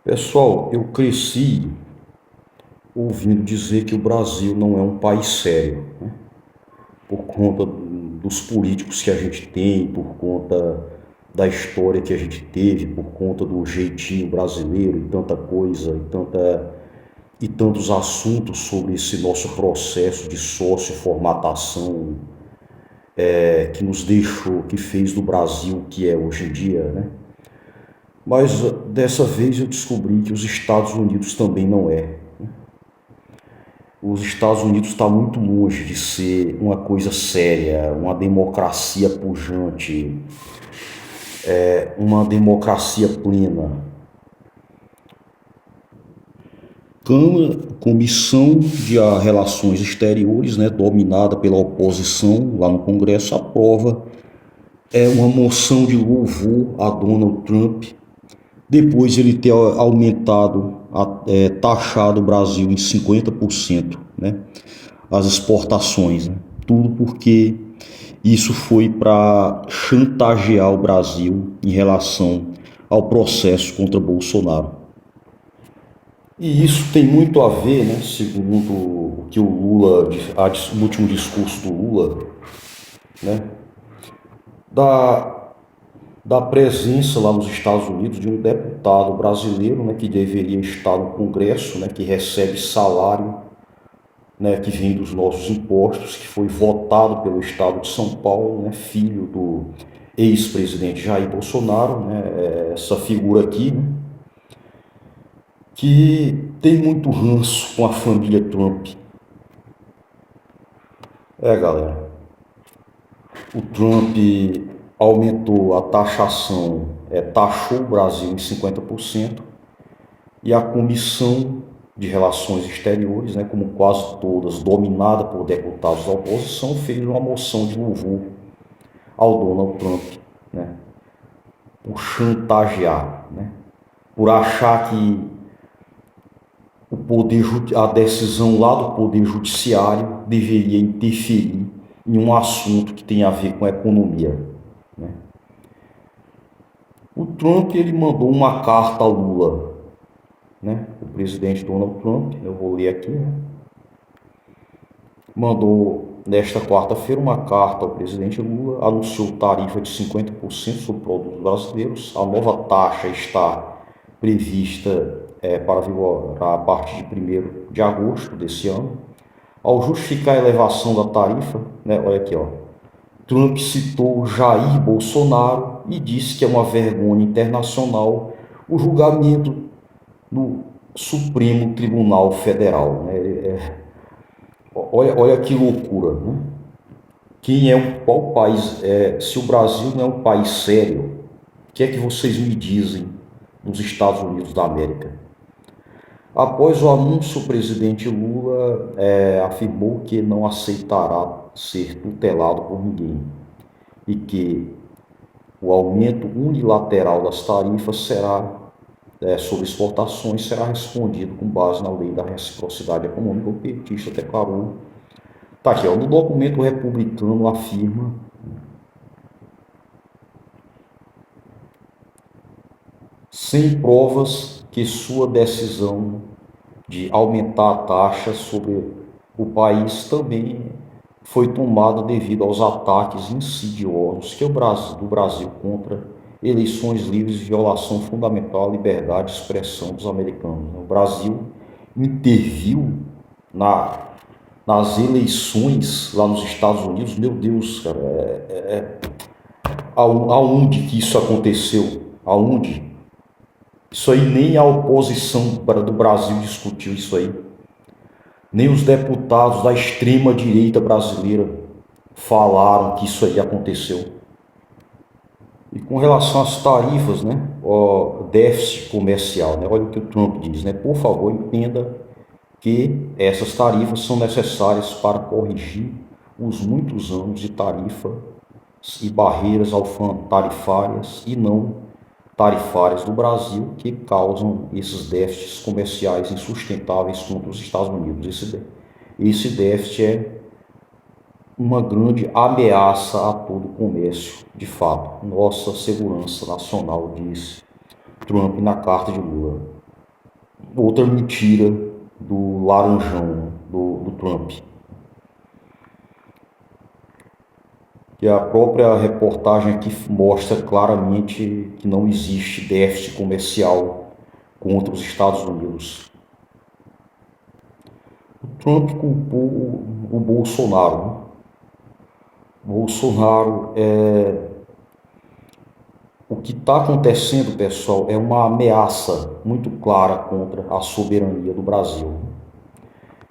Pessoal, eu cresci ouvindo dizer que o Brasil não é um país sério, né? Por conta dos políticos que a gente tem, por conta da história que a gente teve, por conta do jeitinho brasileiro e tanta coisa e tantos assuntos sobre esse nosso processo de socioformatação que nos deixou, que fez do Brasil o que é hoje em dia, né? Mas dessa vez eu descobri que os Estados Unidos também não é. Os Estados Unidos está muito longe de ser uma coisa séria, uma democracia pujante, uma democracia plena. Câmara, Comissão de Relações Exteriores, né, dominada pela oposição lá no Congresso, aprova uma moção de louvor a Donald Trump, depois ele ter aumentado, taxado o Brasil em 50%, né, as exportações, né, tudo porque isso foi para chantagear o Brasil em relação ao processo contra Bolsonaro. E isso tem muito a ver, né, segundo o que o Lula, o último discurso do Lula, né, da, da presença lá nos Estados Unidos de um deputado brasileiro, né, que deveria estar no Congresso, né, que recebe salário, né, que vem dos nossos impostos, que foi votado pelo Estado de São Paulo, né, filho do ex-presidente Jair Bolsonaro, né, essa figura aqui, né, que tem muito ranço com a família Trump. Galera, o Trump aumentou a taxação, taxou o Brasil em 50%, e a Comissão de Relações Exteriores, né, como quase todas, dominada por deputados da oposição, fez uma moção de louvor ao Donald Trump, né, por chantagear, né, por achar que a decisão lá do Poder Judiciário deveria interferir em um assunto que tem a ver com a economia, né. O Trump ele mandou uma carta a Lula, né, o presidente Donald Trump, eu vou ler aqui, né, mandou nesta quarta-feira uma carta ao presidente Lula, anunciou tarifa de 50% sobre produtos brasileiros. A nova taxa está prevista para vigorar a partir de 1º de agosto desse ano. Ao justificar a elevação da tarifa, né, olha aqui, ó, Trump citou Jair Bolsonaro e disse que é uma vergonha internacional o julgamento no Supremo Tribunal Federal, né? Olha que loucura, né? Qual país se o Brasil não é um país sério, o que é que vocês me dizem dos Estados Unidos da América? Após o anúncio, o presidente Lula afirmou que não aceitará ser tutelado por ninguém e que o aumento unilateral das tarifas sobre exportações será respondido com base na lei da reciprocidade econômica. O petista declarou. Tá aqui, ó, no documento republicano afirma sem provas que sua decisão de aumentar a taxa sobre o país também foi tomada devido aos ataques insidiosos que do Brasil contra eleições livres e violação fundamental à liberdade de expressão dos americanos. O Brasil interviu nas eleições lá nos Estados Unidos. Meu Deus, cara, aonde que isso aconteceu? Aonde? Isso aí nem a oposição do Brasil discutiu isso aí. Nem os deputados da extrema-direita brasileira falaram que isso aí aconteceu. E com relação às tarifas, né, déficit comercial, né, olha o que o Trump diz, né, por favor, entenda que essas tarifas são necessárias para corrigir os muitos anos de tarifa e barreiras tarifárias e não tarifárias do Brasil que causam esses déficits comerciais insustentáveis contra os Estados Unidos. Esse déficit é uma grande ameaça a todo o comércio, de fato. Nossa segurança nacional, disse Trump na carta de Lula. outra mentira do laranjão, do Trump. Que a própria reportagem aqui mostra claramente que não existe déficit comercial contra os Estados Unidos. O Trump culpou o Bolsonaro, né? Bolsonaro O que está acontecendo, pessoal, é uma ameaça muito clara contra a soberania do Brasil.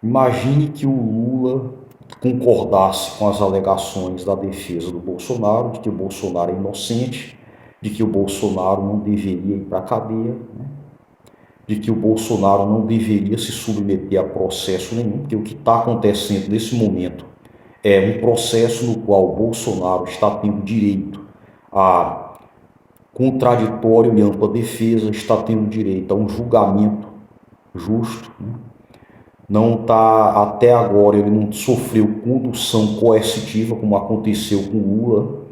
Imagine que o Lula concordasse com as alegações da defesa do Bolsonaro, de que o Bolsonaro é inocente, de que o Bolsonaro não deveria ir para a cadeia, né? De que o Bolsonaro não deveria se submeter a processo nenhum, porque o que está acontecendo nesse momento é um processo no qual o Bolsonaro está tendo direito a contraditório e ampla defesa, está tendo direito a um julgamento justo, né? Não está, até agora, ele não sofreu condução coercitiva, como aconteceu com o Lula,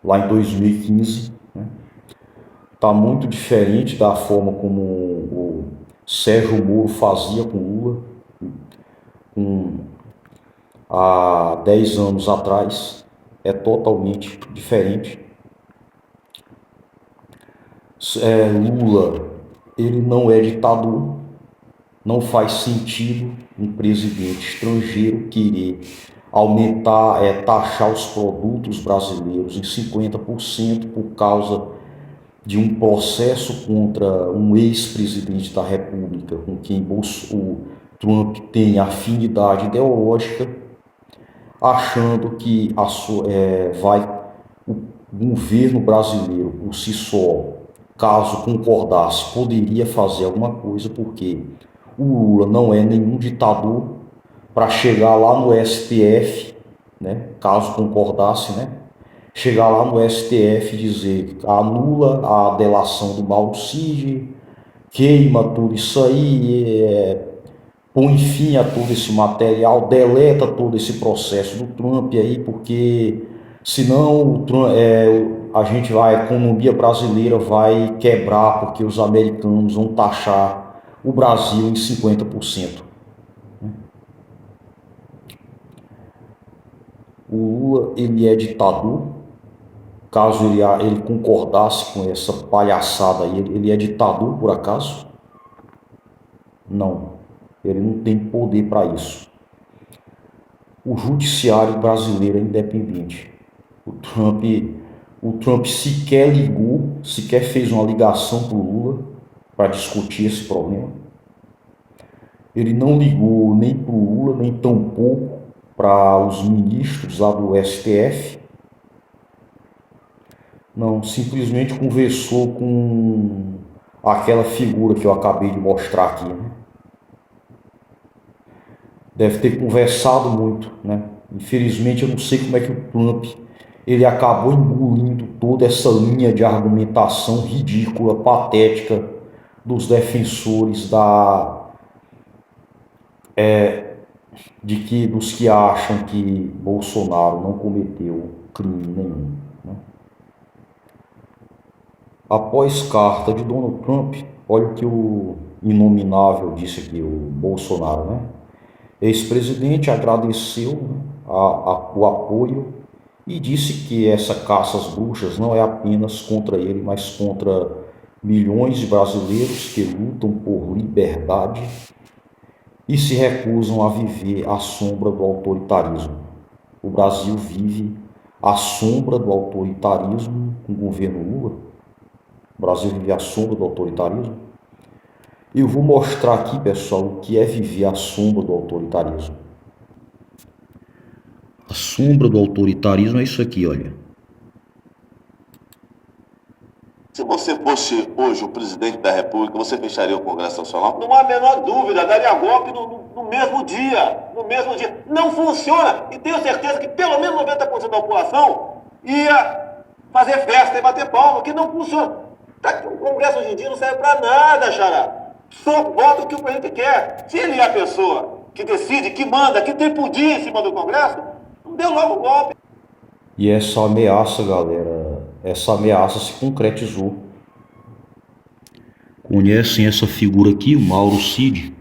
lá em 2015. Né? Está muito diferente da forma como o Sérgio Moro fazia com o Lula, há 10 anos atrás. É totalmente diferente. Lula, ele não é ditador. Não faz sentido um presidente estrangeiro querer aumentar, taxar os produtos brasileiros em 50% por causa de um processo contra um ex-presidente da República com quem o Trump tem afinidade ideológica, achando que o governo brasileiro por si só, caso concordasse, poderia fazer alguma coisa, porque o Lula não é nenhum ditador para chegar lá no STF, né, caso concordasse, né, chegar lá no STF e dizer anula a delação do Mauro Cid, queima tudo isso aí, põe fim a todo esse material, deleta todo esse processo do Trump aí, porque senão a economia brasileira vai quebrar, porque os americanos vão taxar o Brasil em 50%. O Lula, ele é ditador. Caso ele concordasse com essa palhaçada aí, ele é ditador por acaso? Não, ele não tem poder para isso. O judiciário brasileiro é independente. O Trump sequer ligou, sequer fez uma ligação para o Lula para discutir esse problema. Ele não ligou nem para o Lula, nem tampouco para os ministros lá do STF. Não, simplesmente conversou com aquela figura que eu acabei de mostrar aqui, né? Deve ter conversado muito, né? Infelizmente eu não sei como é que o Trump ele acabou engolindo toda essa linha de argumentação ridícula, patética dos defensores dos que acham que Bolsonaro não cometeu crime nenhum, né? Após carta de Donald Trump, olha o que o inominável disse aqui, o Bolsonaro, né? Ex-presidente agradeceu, né, o apoio e disse que essa caça às bruxas não é apenas contra ele, mas contra milhões de brasileiros que lutam por liberdade e se recusam a viver à sombra do autoritarismo. O Brasil vive à sombra do autoritarismo com o governo Lula. O Brasil vive à sombra do autoritarismo. Eu vou mostrar aqui, pessoal, o que é viver à sombra do autoritarismo. A sombra do autoritarismo é isso aqui, olha. Se você fosse hoje o presidente da República, você fecharia o Congresso Nacional? Não há a menor dúvida, daria golpe no mesmo dia. No mesmo dia. Não funciona. E tenho certeza que pelo menos 90% da população ia fazer festa e bater palma, que não funciona. O Congresso hoje em dia não serve para nada, xará. Só vota o que o presidente quer. Se ele é a pessoa que decide, que manda, que tem poder em cima do Congresso, não deu logo o golpe. E essa ameaça, galera, essa ameaça se concretizou. Conhecem essa figura aqui, o Mauro Cid?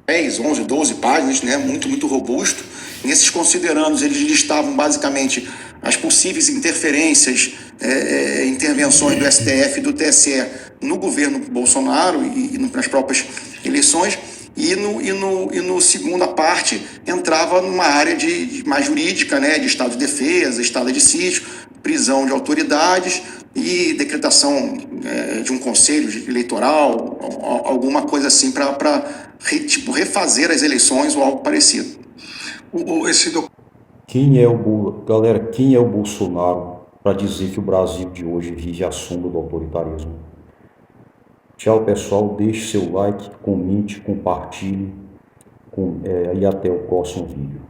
10, 11, 12 páginas, né? Muito robusto. Nesses considerandos, eles listavam basicamente as possíveis interferências, intervenções do STF e do TSE no governo Bolsonaro e nas próprias eleições. E no segunda parte entrava numa área mais jurídica, né? De estado de defesa, estado de sítio, prisão de autoridades e decretação de um conselho eleitoral, alguma coisa assim para refazer as eleições ou algo parecido. Galera, quem é o Bolsonaro para dizer que o Brasil de hoje vive à sombra do autoritarismo? Tchau, pessoal. Deixe seu like, comente, compartilhe e até o próximo vídeo.